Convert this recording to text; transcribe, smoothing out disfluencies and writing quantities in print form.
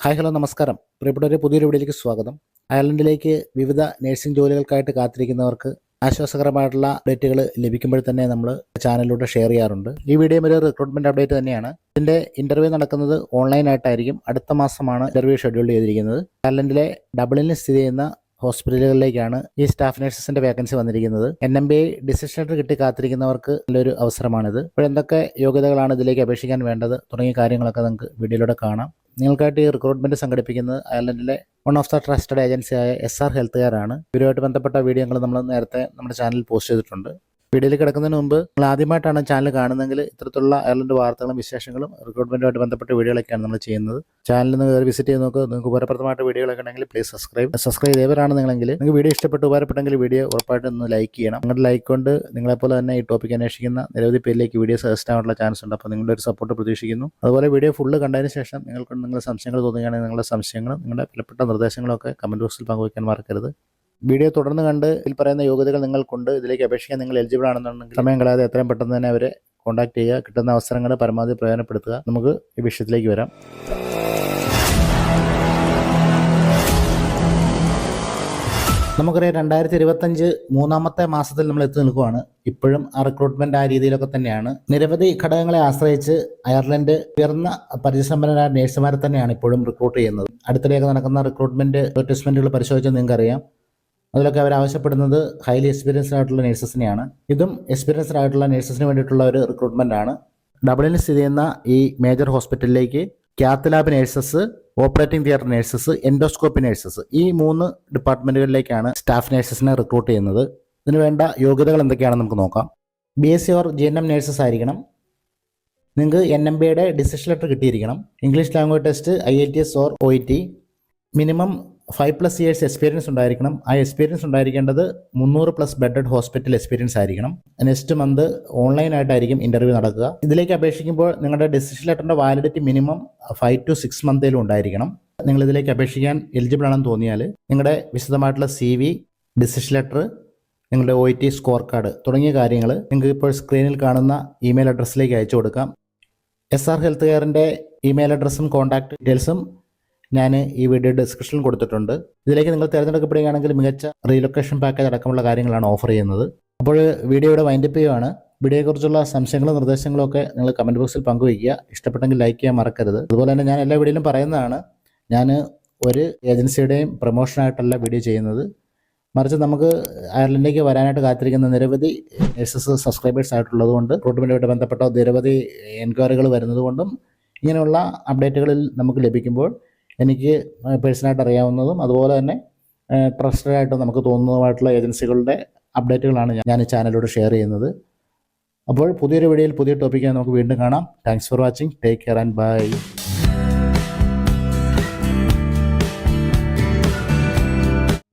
Hi hello നമസ്കാരം. പ്രിയപ്പെട്ടവരെ, പുതിയൊരു വീഡിയോയിലേക്ക് സ്വാഗതം. അയർലൻഡിലേക്ക് വിവിധ നഴ്സിംഗ് ജോലികൾക്കായിട്ട് കാത്തിരിക്കുന്നവർക്ക് ആശ്വാസകരമായിട്ടുള്ള അപ്ഡേറ്റുകൾ ലഭിക്കുമ്പോൾ തന്നെ നമ്മൾ ചാനലിലൂടെ ഷെയർ ചെയ്യാറുണ്ട്. ഈ വീഡിയോ ഒരു റിക്രൂട്ട്മെന്റ് അപ്ഡേറ്റ് തന്നെയാണ്. ഇതിന്റെ ഇന്റർവ്യൂ നടക്കുന്നത് ഓൺലൈനായിട്ടായിരിക്കും. അടുത്ത മാസമാണ് ഇന്റർവ്യൂ ഷെഡ്യൂൾ ചെയ്തിരിക്കുന്നത്. അയർലൻഡിലെ ഡബ്ലിനിൽ സ്ഥിതി ചെയ്യുന്ന ഹോസ്പിറ്റലുകളിലേക്കാണ് ഈ സ്റ്റാഫ് നഴ്സസിന്റെ വേക്കൻസി വന്നിരിക്കുന്നത്. NMBA ഡിസിഷൻ ലെറ്റർ കിട്ടി കാത്തിരിക്കുന്നവർക്ക് നല്ലൊരു അവസരമാണിത്. ഇപ്പോൾ എന്തൊക്കെ യോഗ്യതകളാണ് ഇതിലേക്ക് അപേക്ഷിക്കാൻ വേണ്ടത് തുടങ്ങിയ കാര്യങ്ങളൊക്കെ നമുക്ക് വീഡിയോയിലൂടെ കാണാം. നിങ്ങൾക്കായിട്ട് ഈ റിക്രൂട്ട്മെന്റ് സംഘടിപ്പിക്കുന്നത് അയർലൻഡിലെ വൺ ഓഫ് ദ ട്രസ്റ്റഡ് ഏജൻസിയായ SR ഹെൽത്ത് കെയർ ആണ്. ഇവരുമായിട്ട് ബന്ധപ്പെട്ട വീഡിയോകൾ നമ്മൾ നേരത്തെ നമ്മുടെ ചാനലിൽ പോസ്റ്റ് ചെയ്തിട്ടുണ്ട്. വീഡിയോയിൽ കിടക്കുന്നതിന് മുമ്പ് നിങ്ങൾ ആദ്യമായിട്ടാണ് ചാനൽ കാണുന്നതെങ്കിൽ ഇത്തരത്തിലുള്ള അയർലൻഡ് വാർത്തകളും വിശേഷങ്ങളും റിക്രൂട്ട്മെന്റുമായിട്ട് ബന്ധപ്പെട്ട വീഡിയോകളൊക്കെയാണ് നമ്മൾ ചെയ്യുന്നത്. ചാനലിൽ നിന്ന് കയറി വിസിറ്റ് ചെയ്ത് നോക്കുക. നിങ്ങൾക്ക് ഉപകാരപ്രദമായിട്ട് വീഡിയോകളൊക്കെ ഉണ്ടെങ്കിൽ പ്ലീസ് സബ്സ്ക്രൈബ് ചെയ്തവരാണ് നിങ്ങളെങ്കിൽ നിങ്ങൾക്ക് വീഡിയോ ഇഷ്ടപ്പെട്ട് ഉപകാരപ്പെട്ടെങ്കിൽ വീഡിയോ ഉറപ്പായിട്ട് ഒന്ന് ലൈക്ക് ചെയ്യണം. നിങ്ങളുടെ ലൈക്ക് കൊണ്ട് നിങ്ങളെപ്പോലെ തന്നെ ഈ ടോപ്പിക് അന്വേഷിക്കുന്ന നിരവധി പേരിലേക്ക് വീഡിയോ സജസ്റ്റ് ആവാനുള്ള ചാൻസ് ഉണ്ട്. അപ്പോൾ നിങ്ങളുടെ ഒരു സപ്പോർട്ട് പ്രതീക്ഷിക്കുന്നു. അതുപോലെ വീഡിയോ ഫുള്ള് കണ്ടതിന് ശേഷം നിങ്ങളുടെ സംശയങ്ങൾ തോന്നുകയാണെങ്കിൽ നിങ്ങളുടെ സംശയങ്ങളും നിങ്ങളുടെ വിലപ്പെട്ട നിർദ്ദേശങ്ങളൊക്കെ കമന്റ് ബോക്സിൽ പങ്കുവയ്ക്കാൻ മറക്കരുത്. വീഡിയോ തുടർന്ന് കണ്ട് ഇതിൽ പറയുന്ന യോഗ്യതകൾ നിങ്ങൾക്കുണ്ട്, ഇതിലേക്ക് അപേക്ഷിക്കാൻ നിങ്ങൾ എലിജിബിൾ ആണെന്നുണ്ടെങ്കിൽ സമയം കളയാതെ എത്രയും പെട്ടെന്ന് തന്നെ അവരെ കോൺടാക്ട് ചെയ്യുക. കിട്ടുന്ന അവസരങ്ങൾ പരമാവധി പ്രയോജനപ്പെടുത്തുക. നമുക്ക് ഈ വിഷയത്തിലേക്ക് വരാം. നമുക്കറിയാം 2025 മൂന്നാമത്തെ മാസത്തിൽ നമ്മൾ എത്തി നിൽക്കുകയാണ്. ഇപ്പോഴും ആ റിക്രൂട്ട്മെന്റ് ആ രീതിയിലൊക്കെ തന്നെയാണ്. നിരവധി ഘടകങ്ങളെ ആശ്രയിച്ച് അയർലൻഡ് ഉയർന്ന പരിചയസമ്പന്നരായ നേഴ്സുമാരെ തന്നെയാണ് ഇപ്പോഴും റിക്രൂട്ട് ചെയ്യുന്നത്. അടുത്തിടെയൊക്കെ നടക്കുന്ന റിക്രൂട്ട്മെന്റ് അഡ്വർടൈസ്മെന്റുകൾ പരിശോധിച്ചാൽ നിങ്ങൾക്കറിയാം, അതിലൊക്കെ അവർ ആവശ്യപ്പെടുന്നത് ഹൈലി എക്സ്പീരിയൻസ്ഡ് ആയിട്ടുള്ള നേഴ്സസിനെയാണ്. ഇതും എക്സ്പീരിയൻസ്ഡ് ആയിട്ടുള്ള നേഴ്സസിന് വേണ്ടിയിട്ടുള്ള ഒരു റിക്രൂട്ട്മെന്റ് ആണ്. ഡബ്ലിനിൽ സ്ഥിതി ചെയ്യുന്ന ഈ മേജർ ഹോസ്പിറ്റലിലേക്ക് cath lab nurses, operating theatre nurses, endoscopy nurses, ഈ 3 ഡിപ്പാർട്ട്മെന്റുകളിലേക്കാണ് സ്റ്റാഫ് നേഴ്സസിനെ റിക്രൂട്ട് ചെയ്യുന്നത്. ഇതിന് വേണ്ട യോഗ്യതകൾ എന്തൊക്കെയാണെന്ന് നമുക്ക് നോക്കാം. BSc ഓർ GNM നേഴ്സസ് ആയിരിക്കണം. നിങ്ങൾക്ക് NMBA ഡിസിഷൻ ലെറ്റർ കിട്ടിയിരിക്കണം. English language test, IELTS or OET. Minimum 5+ years experience ഉണ്ടായിരിക്കണം. ആ എക്സ്പീരിയൻസ് ഉണ്ടായിരിക്കേണ്ടത് 300+ ബെഡഡ് ഹോസ്പിറ്റൽ എക്സ്പീരിയൻസ് ആയിരിക്കണം. നെക്സ്റ്റ് മന്ത് ഓൺലൈനായിട്ടായിരിക്കും ഇന്റർവ്യൂ നടക്കുക. ഇതിലേക്ക് അപേക്ഷിക്കുമ്പോൾ നിങ്ങളുടെ ഡിസിഷൻ ലെറ്ററിന്റെ വാലിഡിറ്റി മിനിമം 5 to 6 months ഉണ്ടായിരിക്കണം. നിങ്ങൾ ഇതിലേക്ക് അപേക്ഷിക്കാൻ എലിജിബിൾ ആണെന്ന് തോന്നിയാൽ നിങ്ങളുടെ വിശദമായിട്ടുള്ള CV, ഡിസിഷൻ ലെറ്റർ, നിങ്ങളുടെ OET സ്കോർ കാർഡ് തുടങ്ങിയ കാര്യങ്ങൾ നിങ്ങൾക്ക് ഇപ്പോൾ സ്ക്രീനിൽ കാണുന്ന ഇമെയിൽ അഡ്രസ്സിലേക്ക് അയച്ചു കൊടുക്കാം. SR ഹെൽത്ത് കെയറിന്റെ ഇമെയിൽ അഡ്രസ്സും കോൺടാക്ട് ഡീറ്റെയിൽസും ഞാൻ ഈ വീഡിയോ ഡിസ്ക്രിപ്ഷനിൽ കൊടുത്തിട്ടുണ്ട്. ഇതിലേക്ക് നിങ്ങൾ തിരഞ്ഞെടുക്കപ്പെടുകയാണെങ്കിൽ മികച്ച റീലൊക്കേഷൻ പാക്കേജ് അടക്കമുള്ള കാര്യങ്ങളാണ് ഓഫർ ചെയ്യുന്നത്. അപ്പോൾ വീഡിയോയുടെ വൈൻഡപ്പ് ചെയ്യുകയാണ്. വീഡിയോയെക്കുറിച്ചുള്ള സംശയങ്ങളും നിർദ്ദേശങ്ങളും ഒക്കെ നിങ്ങൾ കമൻറ്റ് ബോക്സിൽ പങ്കുവയ്ക്കുക. ഇഷ്ടപ്പെട്ടെങ്കിൽ ലൈക്ക് ചെയ്യാൻ മറക്കരുത്. അതുപോലെ തന്നെ ഞാൻ എല്ലാ വീഡിയോയിലും പറയുന്നതാണ്, ഞാൻ ഒരു ഏജൻസിയുടെയും പ്രൊമോഷനായിട്ടല്ല വീഡിയോ ചെയ്യുന്നത്. മറിച്ച് നമുക്ക് അയർലൻഡിലേക്ക് വരാനായിട്ട് കാത്തിരിക്കുന്ന നിരവധി നേഴ്സസ് സബ്സ്ക്രൈബേഴ്സ് ആയിട്ടുള്ളതുകൊണ്ട് റിക്രൂട്ട്മെൻറ്റുമായിട്ട് ബന്ധപ്പെട്ട നിരവധി എൻക്വയറികൾ വരുന്നതുകൊണ്ടും ഇങ്ങനെയുള്ള അപ്ഡേറ്റുകളിൽ നമുക്ക് ലഭിക്കുമ്പോൾ എനിക്ക് പേഴ്സണലായിട്ട് അറിയാവുന്നതും അതുപോലെ തന്നെ ട്രസ്റ്റഡ് ആയിട്ട് നമുക്ക് തോന്നുന്നതുമായിട്ടുള്ള ഏജൻസികളുടെ അപ്ഡേറ്റുകളാണ് ഞാൻ ഈ ചാനലിലൂടെ ഷെയർ ചെയ്യുന്നത്. അപ്പോൾ പുതിയൊരു വീഡിയോയിൽ പുതിയ ടോപ്പിക്കായി നമുക്ക് വീണ്ടും കാണാം. Thanks for watching. Take care and by.